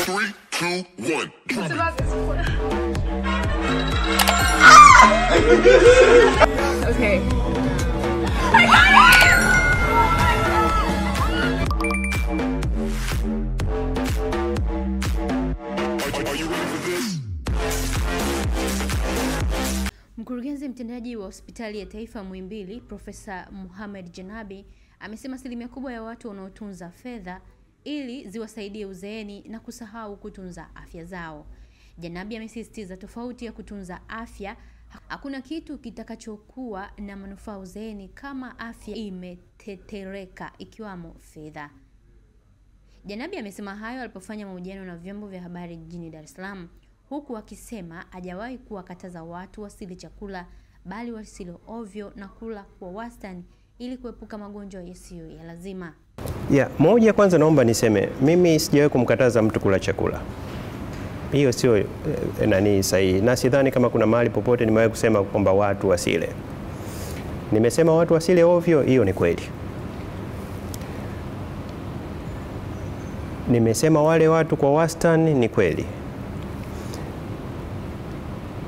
3, 2, 1. Okay. Are you ready for this? Mkurugenzi mtendaji wa Hospitali ya Taifa Muhimbili, Profesa Mohamed Janabi, amesema asilimia kubwa ya watu wanaotunza fedha ili ziwasaidie uzeeni na kusahau kutunza afya zao. Janabi amesisitiza tofauti ya kutunza afya, hakuna kitu kitakachokuwa na manufaa uzeeni kama afya imetetereka, ikiwamo fedha. Janabi amesema hayo alipofanya mahojiano na vyombo vya habari jijini Dar es Salaam, huku akisema hajawahi kuwakataza watu wasile chakula bali wasile ovyo na kula kwa wastani ili kuepuka magonjwa yasiyo ya lazima. Moja, kwanza naomba niseme mimi sijawahi kumkataza mtu kula chakula. Hiyo sio sahihi, na sidhani kama kuna mahali popote nimewahi kusema kwamba watu wasile. Nimesema watu wasile ovyo, hiyo ni kweli. Nimesema wale watu kwa wastani, ni kweli.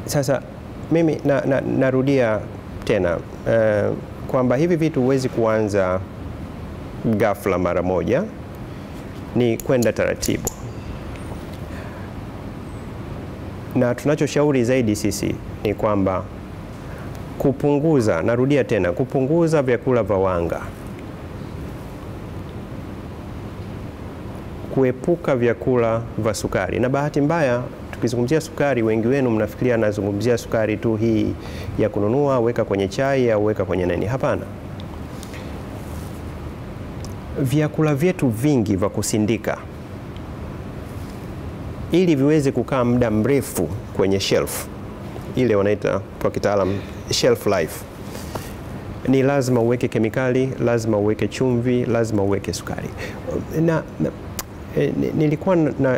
Sasa mimi narudia tena kwamba hivi vitu huwezi kuanza ghafla mara moja, ni kwenda taratibu. Na tunachoshauri zaidi sisi ni kwamba kupunguza, narudia tena, kupunguza vyakula vya wanga. Kuepuka vyakula vya sukari. Na bahati mbaya tukizungumzia sukari, wengi wenu mnafikiria nazungumzia sukari tu hii ya kununua, weka kwenye chai au weka kwenye nini. Hapana. Vyakula vyetu vingi vya kusindika, ili viweze kukaa muda mrefu kwenye shelf, ile wanaita kwa kitaalamu shelf life, ni lazima uweke kemikali, lazima uweke chumvi, lazima uweke sukari. Nilikuwa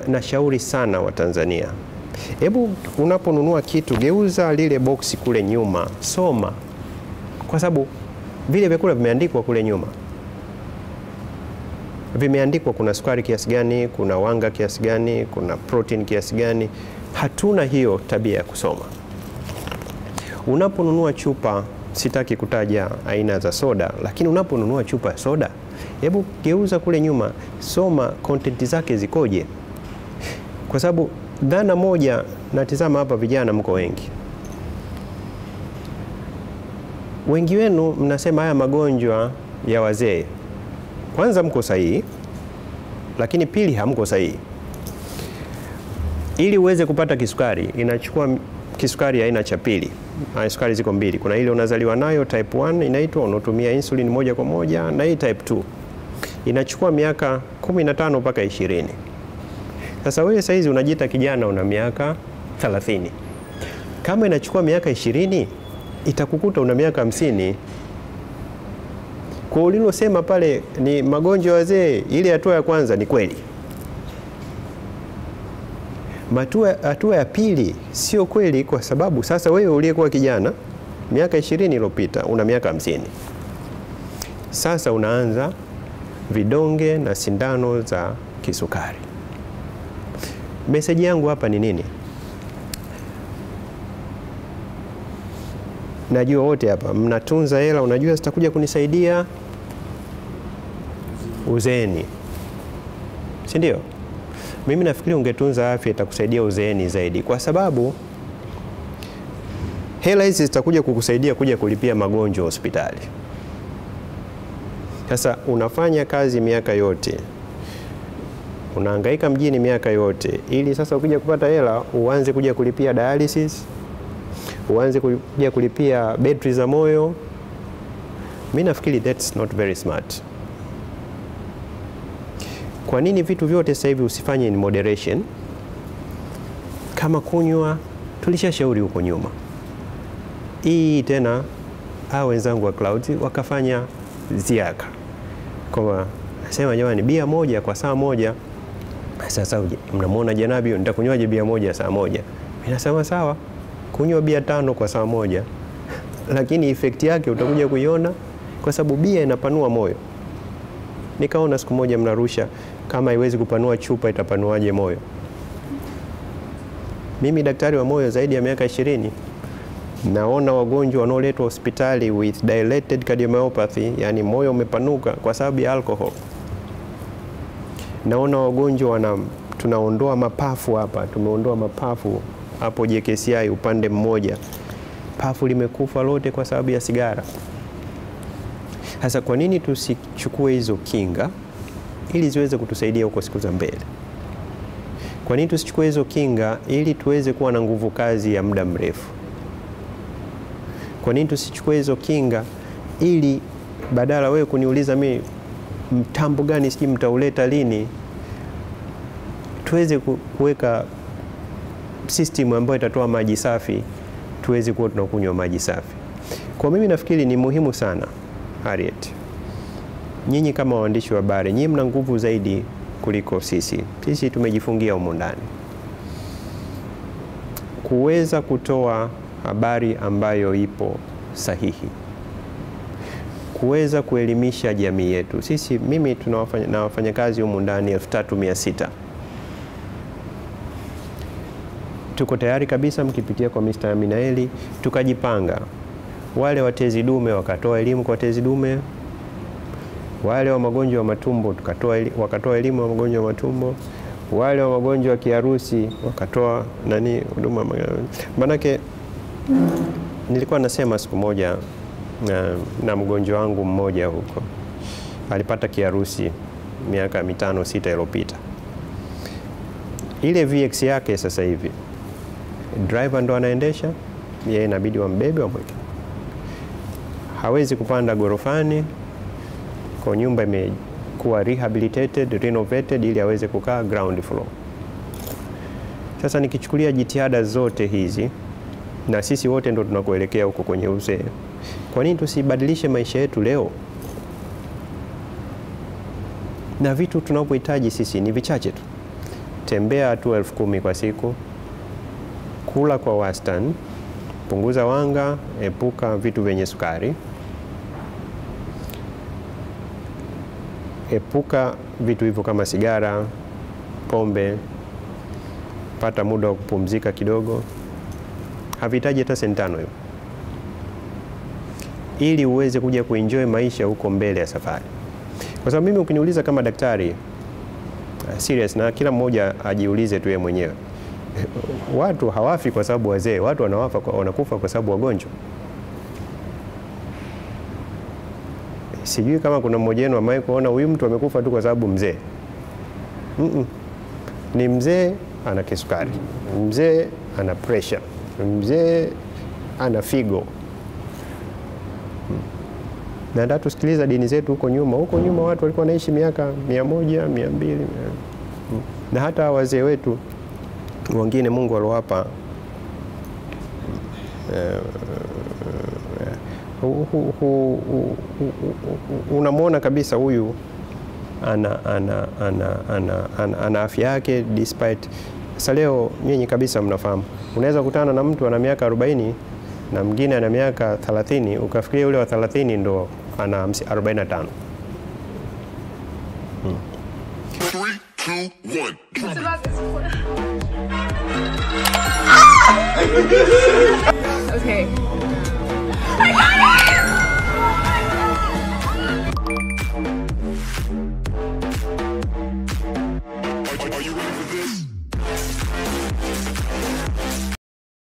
na shauri sana wa Tanzania, hebu unaponunua kitu geuza lile boksi kule nyuma, soma, kwa sababu vile vyakula vimeandikwa kule nyuma. Vimeandikwa kuna sukari kiasi gani, kuna wanga kiasi gani, kuna protein kiasi gani. Hatuna hiyo tabia ya kusoma. Unaponunua chupa, sitaki kutaja aina za soda, lakini unaponunua chupa ya soda, hebu geuza kule nyuma, soma content zake zikoje. Kwa sababu dhana moja, natizama hapa vijana mko wengi. Wengi wenu mnasema haya magonjwa ya wazee. Kwanza mko sahihi, lakini pili hamko sahihi. Ili uweze kupata kisukari, inachukua kisukari aina cha pili. Sukari ziko mbili. Kuna ile unazaliwa nayo type 1 inaitwa, unatumia insulin moja kwa moja, na hii type 2 inachukua miaka 15 mpaka 20. Sasa wewe saizi unajiita kijana, una miaka 30. Kama inachukua miaka 20, itakukuta una miaka 50. Kwa ulilosema pale ni magonjwa wazee, ile hatua ya kwanza ni kweli. Hatua ya pili sio kweli, kwa sababu sasa wewe uliyekuwa kijana miaka 20 iliyopita una miaka 50. Sasa unaanza vidonge na sindano za kisukari. Message yangu hapa ni nini? Najua wote hapa mnatunza hela, unajua zitakuja kunisaidia uzeeni, si ndio? Mimi nafikiri ungetunza afya itakusaidia uzeeni zaidi, kwa sababu hela hizi zitakuja kukusaidia kuja kulipia magonjwa hospitali. Sasa unafanya kazi miaka yote, unahangaika mjini miaka yote, ili sasa ukija kupata hela uanze kuja kulipia dialysis, uanze kuja kulipia betri za moyo. Mimi nafikiri that's not very smart. Kwa nini vitu vyote sasa hivi usifanye in moderation? Kama kunywa, tulishashauri huko nyuma. Hii tena hao wenzangu wa Clouds wakafanya ziaka. Kwa nasema jamani, bia moja kwa saa moja. Sasa mnamuona Janabi, nitakunywaje bia moja saa moja? Mimi nasema sawa, kunywa bia 5 kwa saa moja. Lakini effect yake utakuja kuiona, kwa sababu bia inapanua moyo. Nikaona siku moja mnarusha, kama haiwezi kupanua chupa itapanuaje moyo? Mimi daktari wa moyo zaidi ya miaka 20. Naona wagonjwa wanaoletwa hospitali with dilated cardiomyopathy, yani moyo umepanuka kwa sababu ya alcohol. Naona wagonjwa tunaondoa mapafu hapa, tumeondoa mapafu hapo JKCI upande mmoja. Pafu limekufa lote kwa sababu ya sigara. Sasa kwa nini tusichukue hizo kinga ili ziweze kutusaidia huko siku za mbele? Kwa nini tusichukue hizo kinga ili tuweze kuwa na nguvu kazi ya muda mrefu? Kwa nini tusichukue hizo kinga ili badala wewe kuniuliza mimi mtambo gani siji mtauleta lini, tuweze kuweka system ambayo itatoa maji safi, tuweze kuwa tunakunywa maji safi. Kwa mimi nafikiri ni muhimu sana, Harriet, nyinyi kama waandishi wa habari, nyinyi mna nguvu zaidi kuliko sisi. Sisi tumejifungia humo ndani, kuweza kutoa habari ambayo ipo sahihi, kuweza kuelimisha jamii yetu. Mimi na wafanyakazi humu ndani 3600. Tuko tayari kabisa, mkipitia kwa Mr. Aminaeli tukajipanga. Wale wa tezi dume wakatoa elimu kwa tezi dume, wale wa magonjwa wa matumbo wakatoa elimu wa magonjwa wa matumbo, wale wa magonjwa ya kiharusi wakatoa huduma. Manake nilikuwa nasema siku moja na mgonjwa wangu mmoja huko, alipata kiharusi miaka 5-6 iliyopita. Ile VX yake sasa hivi driver ndo anaendesha, yeye inabidi wambebe wamweke. Hawezi kupanda gorofani, kwa nyumba imekuwa rehabilitated, renovated ili aweze kukaa ground floor. Sasa nikichukulia jitihada zote hizi, na sisi wote ndo tunakoelekea huko kwenye uzee, kwa nini tusibadilishe maisha yetu leo? Na vitu tunapohitaji sisi ni vichache tu. Tembea hatua 10,000 kwa siku, kula kwa wastani, punguza wanga, epuka vitu vyenye sukari, epuka vitu hivyo kama sigara, pombe, pata muda wa kupumzika kidogo. Havihitaji hata senti 5 hiyo, ili uweze kuja kuenjoy maisha huko mbele ya safari. Kwa sababu mimi ukiniuliza kama daktari serious, na kila mmoja ajiulize tu yeye mwenyewe, watu hawafi kwa sababu wazee, watu wanakufa kwa sababu wagonjwa. Sijui kama kuna mmoja wenu ambaye kuona huyu mtu amekufa tu kwa sababu mzee. Ni mzee ana kisukari, mzee ana pressure, mzee ana figo. Na hata tusikiliza dini zetu huko nyuma watu walikuwa wanaishi miaka 100, 200. Na hata wazee wetu wengine Mungu alowapa unamwona kabisa huyu ana afya yake despite. Sasa leo nyinyi kabisa mnafahamu, unaweza kutana na mtu ana miaka 40 na mwingine ana miaka 30, ukafikiria yule wa 30 ndo ana 45. 3, 2, 1. Okay.